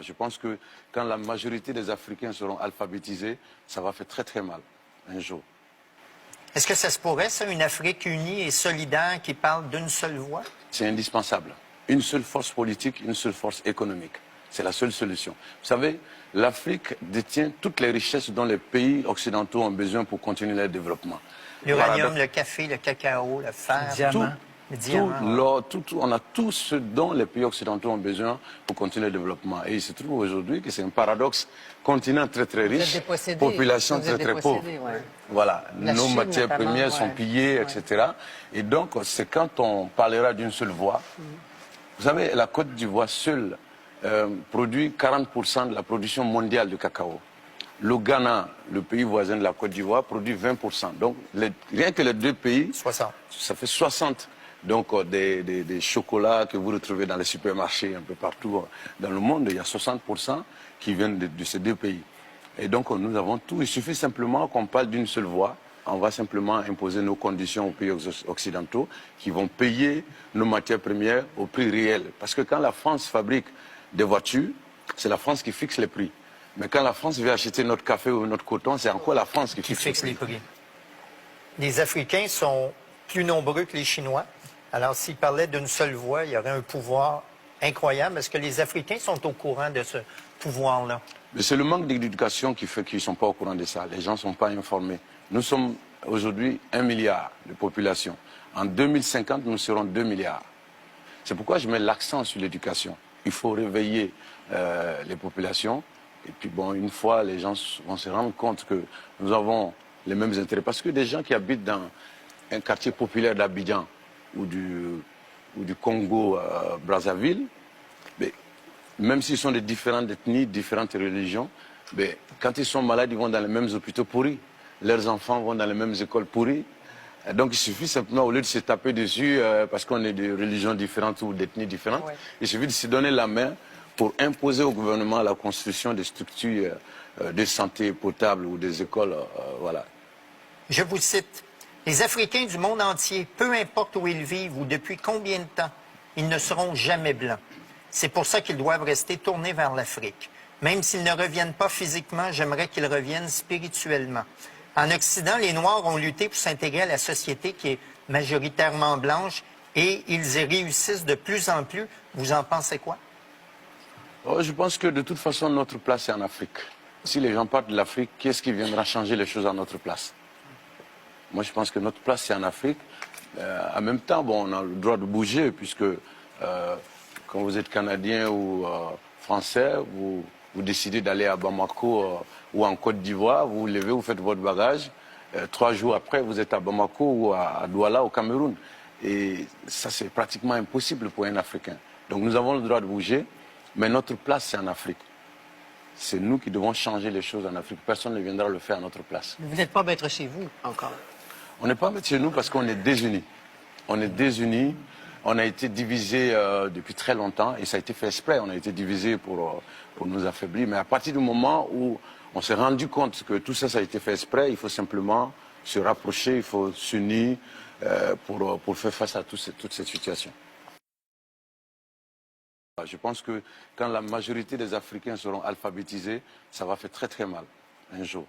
Je pense que quand la majorité des Africains seront alphabétisés, ça va faire très très mal un jour. Est-ce que ça se pourrait, ça, une Afrique unie et solidaire qui parle d'une seule voix? C'est indispensable. Une seule force politique, une seule force économique. C'est la seule solution. Vous savez, l'Afrique détient toutes les richesses dont les pays occidentaux ont besoin pour continuer leur développement. L'uranium, le café, le cacao, le fer, le diamant. On a tout ce dont les pays occidentaux ont besoin pour continuer le développement. Et il se trouve aujourd'hui que c'est un paradoxe. Continent très très riche, population très très pauvre. Ouais. Voilà, nos Chine, matières premières sont pillées, etc. Et donc, c'est quand on parlera d'une seule voix. Vous savez, la Côte d'Ivoire seule produit 40% de la production mondiale de cacao. Le Ghana, le pays voisin de la Côte d'Ivoire, produit 20%. Donc, rien que les deux pays, 60. Ça fait 60. Donc, des chocolats que vous retrouvez dans les supermarchés un peu partout dans le monde, il y a 60% qui viennent de ces deux pays. Et donc, nous avons tout. Il suffit simplement qu'on parle d'une seule voix. On va simplement imposer nos conditions aux pays occidentaux qui vont payer nos matières premières au prix réel. Parce que quand la France fabrique des voitures, c'est la France qui fixe les prix. Mais quand la France veut acheter notre café ou notre coton, c'est encore la France qui fixe les prix. Les Africains sont plus nombreux que les Chinois. Alors, s'ils parlaient d'une seule voix, il y aurait un pouvoir incroyable. Est-ce que les Africains sont au courant de ce pouvoir-là? C'est le manque d'éducation qui fait qu'ils ne sont pas au courant de ça. Les gens ne sont pas informés. Nous sommes aujourd'hui 1 milliard de population. En 2050, nous serons 2 milliards. C'est pourquoi je mets l'accent sur l'éducation. Il faut réveiller les populations. Et puis, bon, une fois, les gens vont se rendre compte que nous avons les mêmes intérêts. Parce que des gens qui habitent dans un quartier populaire d'Abidjan ou du Congo, Brazzaville, même s'ils sont de différentes ethnies, différentes religions, quand ils sont malades, ils vont dans les mêmes hôpitaux pourris. Leurs enfants vont dans les mêmes écoles pourries. Donc il suffit simplement, au lieu de se taper dessus, parce qu'on est de religions différentes ou d'ethnies différentes, il suffit de se donner la main pour imposer au gouvernement la construction des structures de santé potables ou des écoles. Voilà. Je vous cite. Les Africains du monde entier, peu importe où ils vivent ou depuis combien de temps, ils ne seront jamais blancs. C'est pour ça qu'ils doivent rester tournés vers l'Afrique. Même s'ils ne reviennent pas physiquement, j'aimerais qu'ils reviennent spirituellement. En Occident, les Noirs ont lutté pour s'intégrer à la société qui est majoritairement blanche et ils y réussissent de plus en plus. Vous en pensez quoi? Je pense que de toute façon, notre place est en Afrique. Si les gens partent de l'Afrique, qu'est-ce qui viendra changer les choses à notre place? Moi, je pense que notre place, c'est en Afrique. En même temps, bon, on a le droit de bouger, puisque quand vous êtes Canadien ou Français, vous décidez d'aller à Bamako ou en Côte d'Ivoire, vous vous levez, vous faites votre bagage. 3 jours après, vous êtes à Bamako ou à Douala, au Cameroun. Et ça, c'est pratiquement impossible pour un Africain. Donc nous avons le droit de bouger, mais notre place, c'est en Afrique. C'est nous qui devons changer les choses en Afrique. Personne ne viendra le faire à notre place. Vous n'êtes pas maître chez vous, encore. On n'est pas maître chez nous parce qu'on est désunis. On est désunis. On a été divisés depuis très longtemps et ça a été fait exprès. On a été divisés pour nous affaiblir. Mais à partir du moment où on s'est rendu compte que tout ça, ça a été fait exprès, il faut simplement se rapprocher, il faut s'unir pour faire face à toute cette situation. Je pense que quand la majorité des Africains seront alphabétisés, ça va faire très très mal un jour.